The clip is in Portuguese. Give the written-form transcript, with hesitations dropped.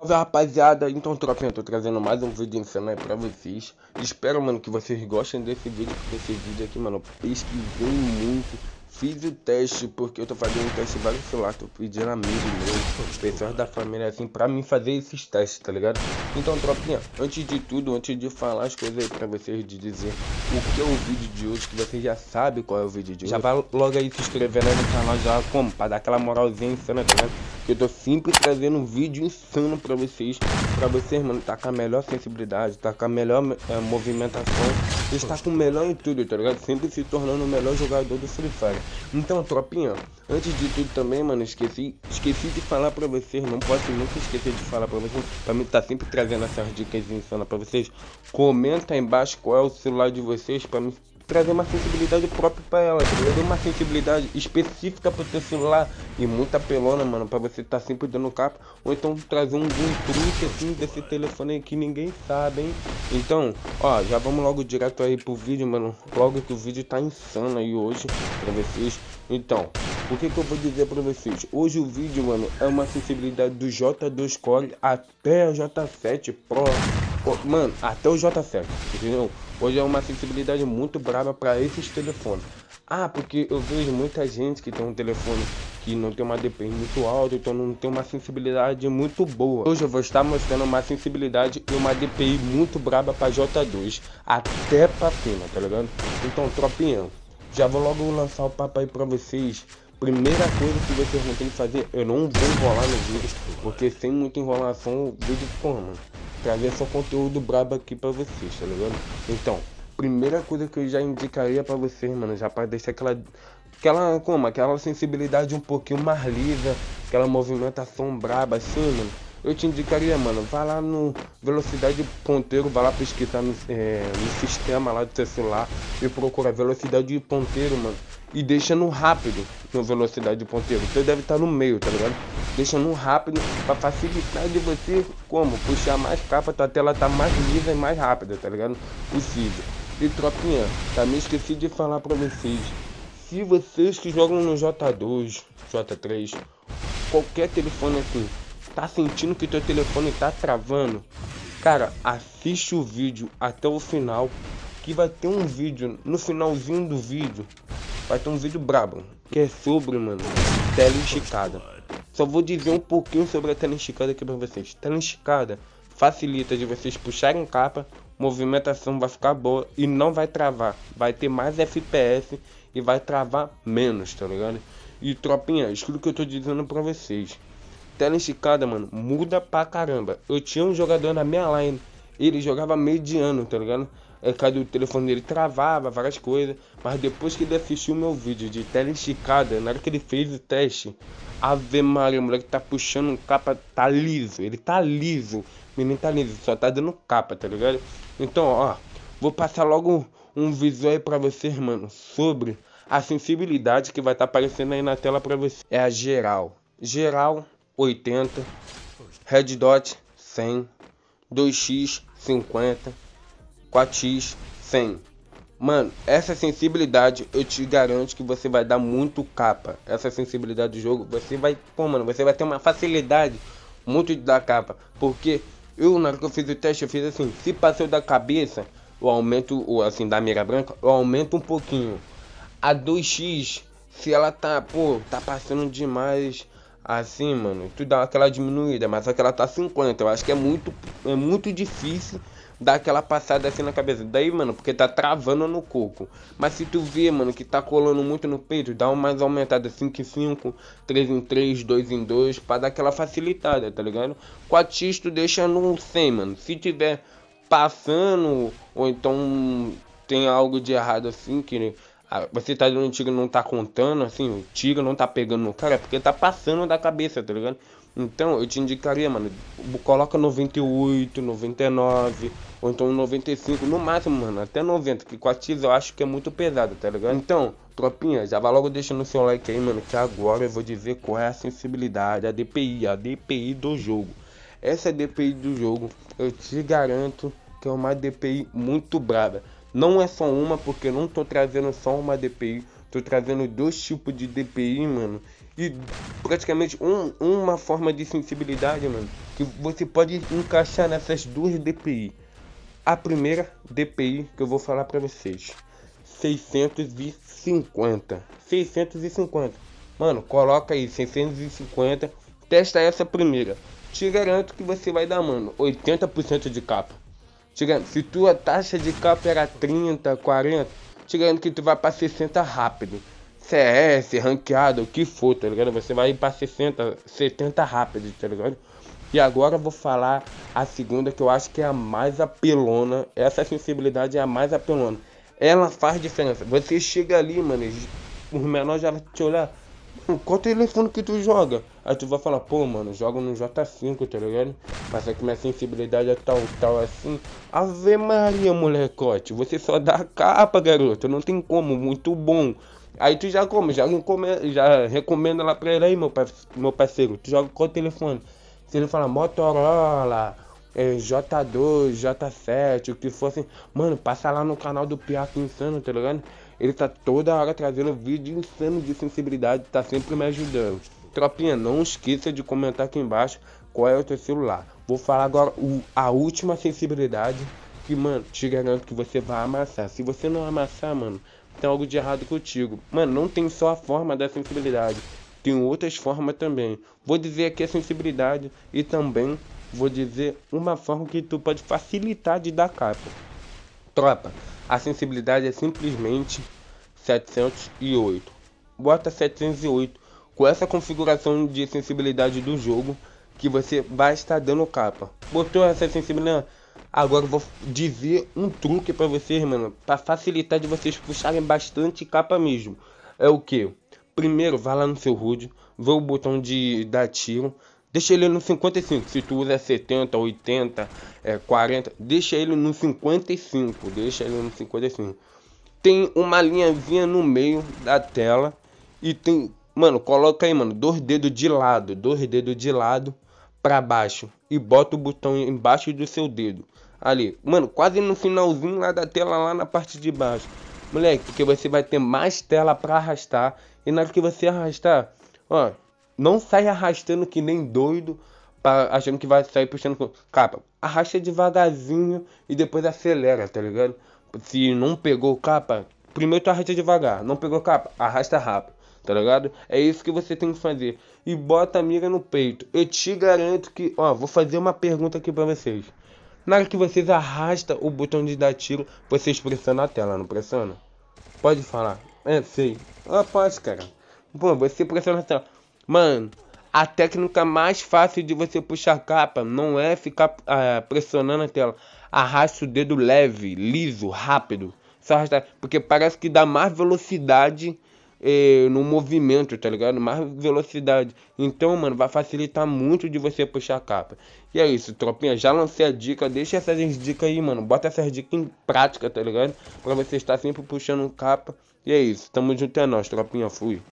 Salve rapaziada, então tropinha, eu tô trazendo mais um vídeo insano aí pra vocês. Espero, mano, que vocês gostem desse vídeo, porque esse vídeo aqui, mano, eu pesquisei muito. Fiz o teste, porque eu tô fazendo um teste em vários celulares, tô pedindo amigos meus, pessoas da família assim, pra mim fazer esses testes, tá ligado? Então tropinha, antes de tudo, antes de falar as coisas aí pra vocês, de dizer o que é o vídeo de hoje, que vocês já sabem qual é o vídeo de hoje, já vai logo aí se inscrevendo aí no canal já, como? Pra dar aquela moralzinha insana, tá ligado? Que eu tô sempre trazendo um vídeo insano pra vocês, mano, tá com a melhor sensibilidade, tá com a melhor movimentação, está com o melhor em tudo, tá ligado? Sempre se tornando o melhor jogador do Free Fire. Então, tropinha, antes de tudo também, mano, esqueci de falar pra vocês, não posso nunca esquecer de falar pra vocês, pra mim tá sempre trazendo essas dicas insanas pra vocês. Comenta aí embaixo qual é o celular de vocês, pra mim trazer uma sensibilidade própria pra ela, trazer uma sensibilidade específica pro teu celular e muita pelona, mano, pra você tá sempre dando capa, ou então trazer um truque assim desse telefone aí que ninguém sabe, hein? Então, ó, já vamos logo direto aí pro vídeo, mano, logo que o vídeo tá insano aí hoje pra vocês. Então, o que eu vou dizer pra vocês? Hoje o vídeo, mano, é uma sensibilidade do J2 Core até a J7 Pro. Mano, até o J7, entendeu? Hoje é uma sensibilidade muito brava para esses telefones. Ah, porque eu vejo muita gente que tem um telefone que não tem uma DPI muito alta, então não tem uma sensibilidade muito boa. Hoje eu vou estar mostrando uma sensibilidade e uma DPI muito braba para J2, até para cima, tá ligado? Então, tropinha, já vou logo lançar o papo aí para vocês. Primeira coisa que vocês vão ter que fazer, eu não vou enrolar no vídeo, porque sem muita enrolação o vídeo ficou, mano, trazer só conteúdo brabo aqui pra vocês, tá ligado? Então, primeira coisa que eu já indicaria pra vocês, mano, já pra deixar aquela sensibilidade um pouquinho mais lisa, aquela movimentação braba assim, mano, eu te indicaria, mano, vai lá no velocidade ponteiro, vai lá pesquisar no sistema lá do seu celular e procura velocidade de ponteiro, mano, e deixa no rápido, no velocidade de ponteiro. Você deve estar no meio, tá ligado? Deixa no rápido para facilitar de você como puxar mais capa, tua tela tá mais lisa e mais rápida, tá ligado? Possível. E tropinha, também esqueci de falar para vocês, se vocês que jogam no J2, J3, qualquer telefone assim, tá sentindo que teu telefone tá travando, cara, assiste o vídeo até o final, que vai ter um vídeo, no finalzinho do vídeo, vai ter um vídeo brabo, que é sobre, mano, tela esticada. Só vou dizer um pouquinho sobre a tela esticada aqui pra vocês. Tela esticada facilita de vocês puxarem capa, movimentação vai ficar boa e não vai travar. Vai ter mais FPS e vai travar menos, tá ligado? E tropinha, escuta o que eu tô dizendo pra vocês. Tela esticada, mano, muda pra caramba. Eu tinha um jogador na minha line, ele jogava mediano, tá ligado? Cada o telefone dele travava, várias coisas. Mas depois que ele assistiu meu vídeo de tela esticada, na hora que ele fez o teste, Ave Maria, o moleque tá puxando capa, tá liso. Ele tá liso, o menino tá liso, só tá dando capa, tá ligado? Então, ó, vou passar logo um visual aí pra vocês, mano, sobre a sensibilidade que vai estar aparecendo aí na tela pra vocês. É a geral. Geral 80, Red Dot 100, 2x 50, 4x 100. Mano, essa sensibilidade eu te garanto que você vai dar muito capa. Essa sensibilidade do jogo, você vai, pô, mano, você vai ter uma facilidade muito de dar capa. Porque eu, na hora que eu fiz o teste, eu fiz assim, se passou da cabeça, eu aumento, assim, da mira branca, eu aumento um pouquinho. A 2x, se ela tá, pô, tá passando demais assim, mano, tu dá aquela diminuída, mas só que ela tá 50, eu acho que é muito difícil dar aquela passada assim na cabeça. Daí, mano, porque tá travando no coco. Mas se tu vê, mano, que tá colando muito no peito, dá uma mais aumentada, 5 em 5, 3 em 3, 2 em 2, pra dar aquela facilitada, tá ligado? 4x tu deixa no 100, mano. Se tiver passando, ou então tem algo de errado assim, que você tá dando um tiro e não tá contando, assim, o tiro não tá pegando no cara, porque tá passando da cabeça, tá ligado? Então eu te indicaria, mano, coloca 98, 99, ou então 95, no máximo, mano, até 90, que 4x eu acho que é muito pesado, tá ligado? Então, tropinha, já vai logo deixando o seu like aí, mano, que agora eu vou dizer qual é a sensibilidade, a DPI do jogo. Essa DPI do jogo, eu te garanto que é uma DPI muito braba. Não é só uma, porque eu não tô trazendo só uma DPI, tô trazendo dois tipos de DPI, mano. E praticamente uma forma de sensibilidade, mano, que você pode encaixar nessas duas DPI. A primeira DPI que eu vou falar pra vocês, 650. Mano, coloca aí 650. Testa essa primeira. Te garanto que você vai dar, mano, 80% de capa. Te garanto, se tua taxa de capa era 30, 40, te garanto que tu vai pra 60 rápido. CS, ranqueado, o que for, tá ligado? Você vai ir pra 60, 70 rápido, tá ligado? E agora eu vou falar a segunda, que eu acho que é a mais apelona. Essa sensibilidade é a mais apelona. Ela faz diferença. Você chega ali, mano, os menores já vão te olhar. Qual telefone que tu joga? Aí tu vai falar, pô, mano, jogo no J5, tá ligado? Mas é que minha sensibilidade é tal assim. Ave Maria, molecote, você só dá a capa, garoto. Não tem como, muito bom. Aí tu já já recomenda lá pra ele aí, meu parceiro. Tu joga qual telefone? Se ele falar Motorola, J2, J7, o que for assim, mano, passa lá no canal do Piaco Insano, tá ligado? Ele tá toda hora trazendo vídeo insano de sensibilidade, tá sempre me ajudando. Tropinha, não esqueça de comentar aqui embaixo qual é o teu celular. Vou falar agora a última sensibilidade que, mano, te garanto que você vai amassar. Se você não amassar, mano, tem algo de errado contigo. Mano, não tem só a forma da sensibilidade, tem outras formas também. Vou dizer aqui a sensibilidade e também vou dizer uma forma que tu pode facilitar de dar capa. Tropa, a sensibilidade é simplesmente 708. Bota 708 com essa configuração de sensibilidade do jogo que você vai estar dando capa. Botou essa sensibilidade? Agora eu vou dizer um truque para vocês, mano, para facilitar de vocês puxarem bastante capa mesmo. É o que? Primeiro, vai lá no seu HUD, vê o botão de dar tiro, deixa ele no 55, se tu usa 70, 80, 40, deixa ele no 55, Tem uma linhazinha no meio da tela e tem, mano, coloca aí, mano, dois dedos de lado para baixo e bota o botão embaixo do seu dedo. Ali, mano, quase no finalzinho lá da tela, lá na parte de baixo. Moleque, porque você vai ter mais tela para arrastar. E na hora que você arrastar, ó, não sai arrastando que nem doido, achando que vai sair puxando capa. Arrasta devagarzinho e depois acelera, tá ligado? Se não pegou capa, primeiro tu arrasta devagar. Não pegou capa, arrasta rápido, tá ligado? É isso que você tem que fazer. E bota a mira no peito. Eu te garanto que, ó, vou fazer uma pergunta aqui pra vocês. Na hora que vocês arrastam o botão de dar tiro, vocês pressionam a tela, não pressiona? Pode falar. Sei. Pode, cara. Pô, você pressiona a tela. Mano, a técnica mais fácil de você puxar capa não é ficar pressionando a tela. Arrasta o dedo leve, liso, rápido. Só arrastar, porque parece que dá mais velocidade no movimento, tá ligado? Mais velocidade. Então, mano, vai facilitar muito de você puxar a capa. E é isso, tropinha. Já lancei a dica. Deixa essas dicas aí, mano. Bota essas dicas em prática, tá ligado? Pra você estar sempre puxando capa. E é isso. Tamo junto, é nóis, tropinha. Fui.